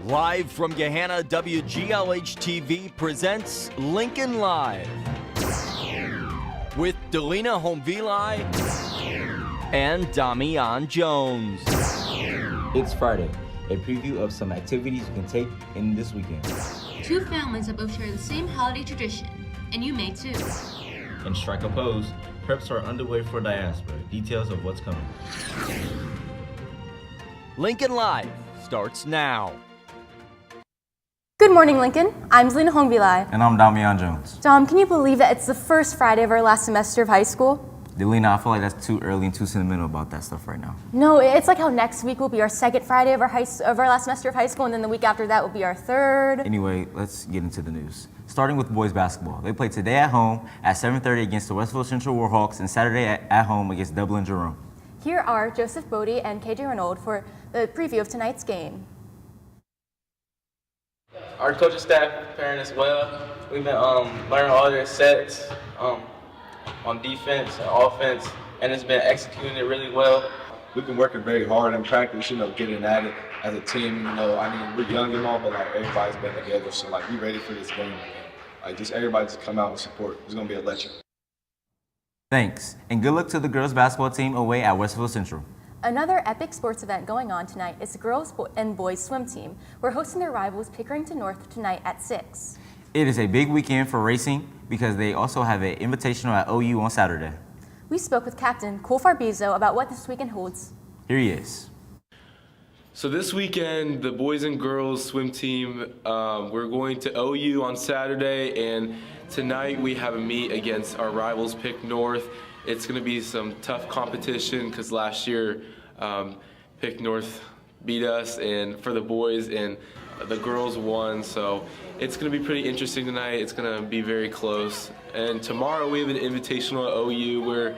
Live from Gahanna, WGLH-TV presents Lincoln Live with Delina Homvili and Damian Jones. It's Friday, a preview of some activities you can take in this weekend. Two families that both share the same holiday tradition, and you may too. In Strike a Pose, preps are underway for diaspora. Details of what's coming. Lincoln Live starts now. Good morning, Lincoln. I'm Delina Homvili. And I'm Damian Jones. Dom, can you believe that it's the first Friday of our last semester of high school? Delina, I feel like that's too early and too sentimental about that stuff right now. No, it's like how next week will be our second Friday of our last semester of high school, and then the week after that will be our third. Anyway, let's get into the news. Starting with boys basketball. They play today at home at 7:30 against the Westville Central Warhawks and Saturday at home against Dublin Jerome. Here are Joseph Bodie and KJ Renaud for the preview of tonight's game. Our coaching staff preparing as well. We've been learning all their sets on defense and offense, and it's been executing it really well. We've been working very hard in practice, getting at it as a team. We're young and all, but everybody's been together, so we're ready for this game. Just everybody just come out and support. It's gonna be electric. Thanks, and good luck to the girls basketball team away at Westville Central. Another epic sports event going on tonight is the girls and boys swim team. We're hosting their rivals Pickerington North tonight at 6. It is a big weekend for racing because they also have an invitational at OU on Saturday. We spoke with Captain Cole Farbizo about what this weekend holds. Here he is. So this weekend, the boys and girls swim team, we're going to OU on Saturday, and tonight we have a meet against our rivals, Pick North. It's going to be some tough competition because last year Pick North beat us, and for the boys, and the girls won. So it's going to be pretty interesting tonight. It's going to be very close. And tomorrow we have an invitational at OU where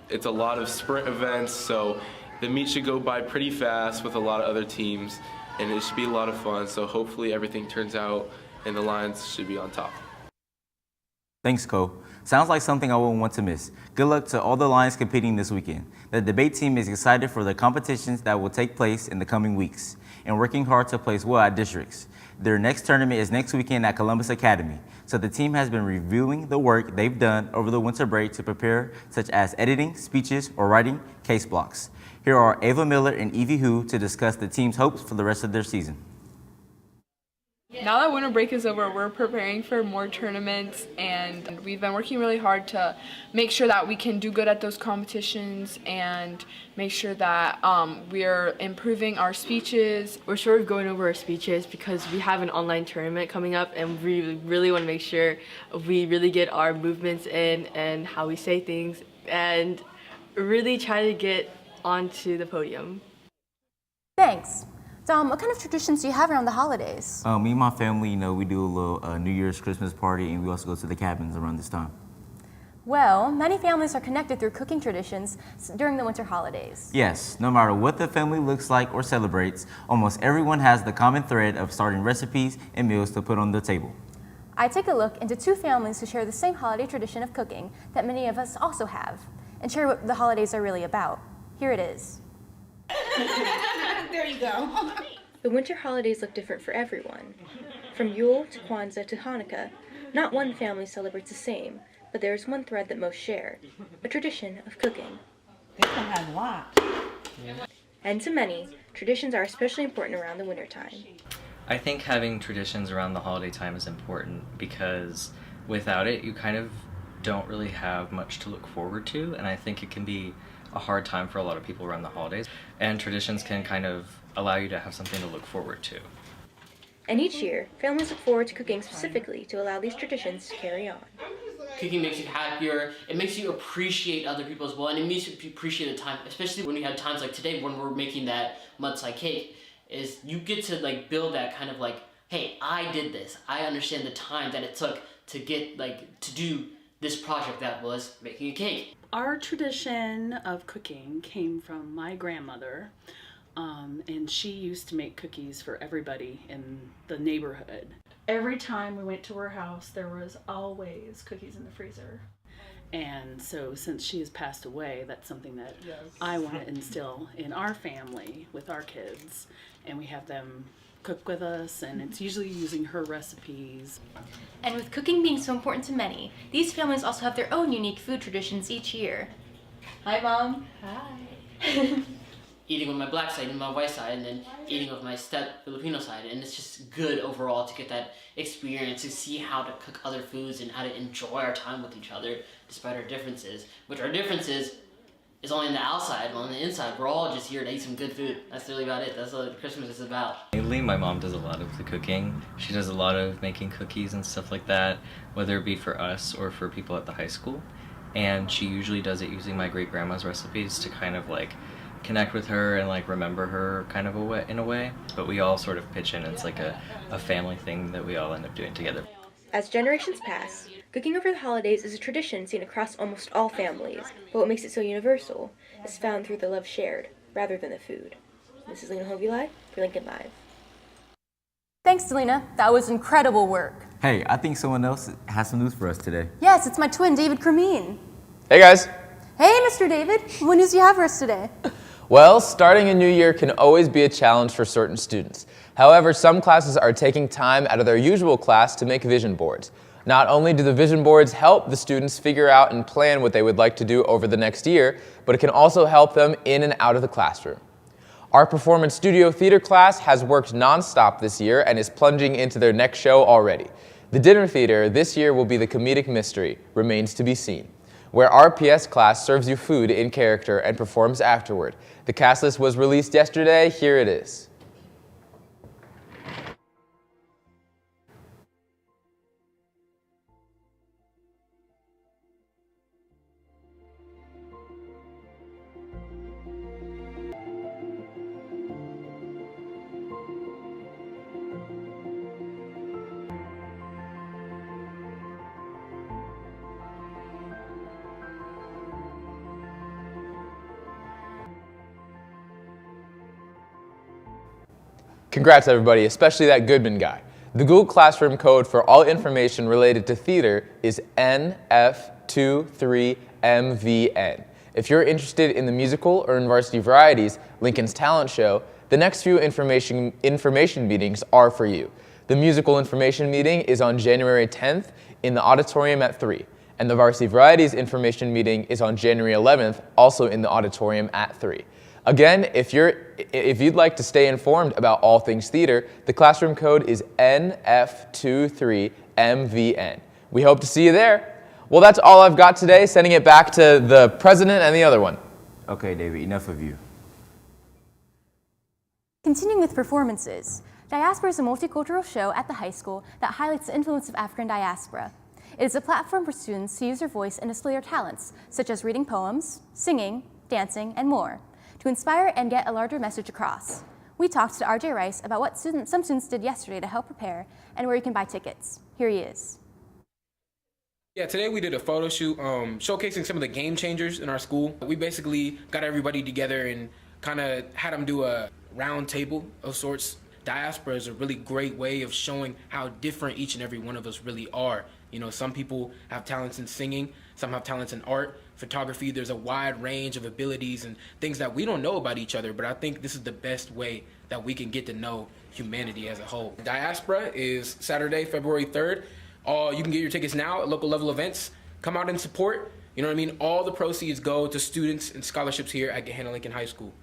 it's a lot of sprint events. So the meet should go by pretty fast with a lot of other teams, and it should be a lot of fun. So hopefully everything turns out and the Lions should be on top. Thanks, Cole. Sounds like something I wouldn't want to miss. Good luck to all the Lions competing this weekend. The debate team is excited for the competitions that will take place in the coming weeks and working hard to place well at districts. Their next tournament is next weekend at Columbus Academy, so the team has been reviewing the work they've done over the winter break to prepare, such as editing, speeches, or writing case blocks. Here are Ava Miller and Evie Hu to discuss the team's hopes for the rest of their season. Now that winter break is over, we're preparing for more tournaments, and we've been working really hard to make sure that we can do good at those competitions and make sure that we're improving our speeches. We're sort of going over our speeches because we have an online tournament coming up, and we really want to make sure we really get our movements in and how we say things and really try to get onto the podium. Thanks. Dom, what kind of traditions do you have around the holidays? Me and my family, we do a little New Year's Christmas party, and we also go to the cabins around this time. Well, many families are connected through cooking traditions during the winter holidays. Yes, no matter what the family looks like or celebrates, almost everyone has the common thread of starting recipes and meals to put on the table. I take a look into two families who share the same holiday tradition of cooking that many of us also have, and share what the holidays are really about. Here it is. There you go. The winter holidays look different for everyone. From Yule to Kwanzaa to Hanukkah, not one family celebrates the same, but there is one thread that most share, a tradition of cooking. They don't have a lot. And to many, traditions are especially important around the wintertime. I think having traditions around the holiday time is important because without it, you kind of don't really have much to look forward to, and I think it can be a hard time for a lot of people around the holidays, and traditions can kind of allow you to have something to look forward to. And each year, families look forward to cooking specifically to allow these traditions to carry on. Cooking makes you happier, it makes you appreciate other people as well, and it makes you appreciate the time, especially when we have times like today when we're making that mudslide cake, is you get to build that kind of hey, I did this, I understand the time that it took to get to do this project that was making a cake. Our tradition of cooking came from my grandmother, and she used to make cookies for everybody in the neighborhood. Every time we went to her house, there was always cookies in the freezer. And so since she has passed away, that's something that I want to instill in our family with our kids. And we have them cook with us, and it's usually using her recipes. And with cooking being so important to many, these families also have their own unique food traditions each year. Hi, Mom. Hi. Eating with my black side and my white side, and then eating with my step Filipino side, and it's just good overall to get that experience, to see how to cook other foods and how to enjoy our time with each other despite our differences, which our differences is only on the outside, but on the inside we're all just here to eat some good food. That's really about it. That's what Christmas is about. Mainly my mom does a lot of the cooking. She does a lot of making cookies and stuff like that, whether it be for us or for people at the high school. And she usually does it using my great grandma's recipes to kind of like connect with her and like remember her kind of in a way. But we all sort of pitch in. It's like a family thing that we all end up doing together. As generations pass, cooking over the holidays is a tradition seen across almost all families, but what makes it so universal is found through the love shared, rather than the food. This is Lena Hovey for Lincoln Live. Thanks, Delina. That was incredible work. Hey, I think someone else has some news for us today. Yes, it's my twin, David Cremeen. Hey guys! Hey, Mr. David. What news do you have for us today? Well, starting a new year can always be a challenge for certain students. However, some classes are taking time out of their usual class to make vision boards. Not only do the vision boards help the students figure out and plan what they would like to do over the next year, but it can also help them in and out of the classroom. Our Performance Studio Theater class has worked nonstop this year and is plunging into their next show already. The dinner theater this year will be the comedic mystery, Remains to be Seen, where our PS class serves you food in character and performs afterward. The cast list was released yesterday. Here it is. Congrats everybody, especially that Goodman guy. The Google Classroom code for all information related to theater is NF23MVN. If you're interested in the musical or in Varsity Varieties, Lincoln's talent show, the next few information meetings are for you. The musical information meeting is on January 10th in the auditorium at 3, and the Varsity Varieties information meeting is on January 11th, also in the auditorium at 3. Again, if you'd like to stay informed about all things theater, the classroom code is NF23MVN. We hope to see you there. Well, that's all I've got today, sending it back to the president and the other one. Okay, David, enough of you. Continuing with performances, Diaspora is a multicultural show at the high school that highlights the influence of African diaspora. It is a platform for students to use their voice and display their talents, such as reading poems, singing, dancing, and more, to inspire and get a larger message across. We talked to RJ Rice about what some students did yesterday to help prepare and where you can buy tickets. Here he is. Yeah, today we did a photo shoot showcasing some of the game changers in our school. We basically got everybody together and kind of had them do a round table of sorts. Diaspora is a really great way of showing how different each and every one of us really are. You know, some people have talents in singing, some have talents in art, photography. There's a wide range of abilities and things that we don't know about each other, but I think this is the best way that we can get to know humanity as a whole. Diaspora is Saturday, February 3rd. You can get your tickets now at local level events. Come out and support. You know what I mean? All the proceeds go to students and scholarships here at Gahanna Lincoln High School.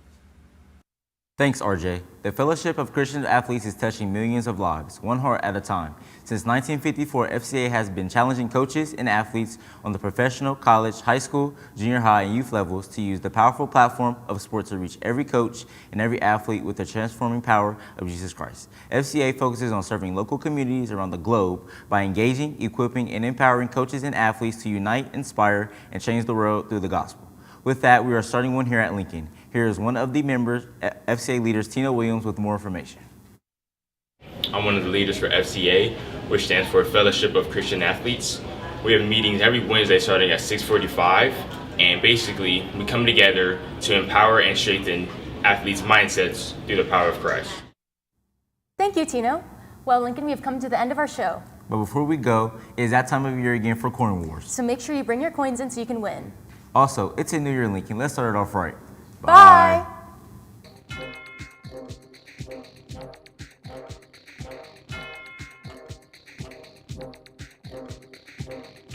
Thanks, RJ. The Fellowship of Christian Athletes is touching millions of lives, one heart at a time. Since 1954, FCA has been challenging coaches and athletes on the professional, college, high school, junior high, and youth levels to use the powerful platform of sports to reach every coach and every athlete with the transforming power of Jesus Christ. FCA focuses on serving local communities around the globe by engaging, equipping, and empowering coaches and athletes to unite, inspire, and change the world through the gospel. With that, we are starting one here at Lincoln. Here is one of the members, FCA leaders, Tino Williams, with more information. I'm one of the leaders for FCA, which stands for Fellowship of Christian Athletes. We have meetings every Wednesday starting at 6:45, and basically we come together to empower and strengthen athletes' mindsets through the power of Christ. Thank you, Tino. Well, Lincoln, we have come to the end of our show. But before we go, it is that time of year again for Coin Wars. So make sure you bring your coins in so you can win. Also, it's a new year in Lincoln. Let's start it off right. Bye. Bye.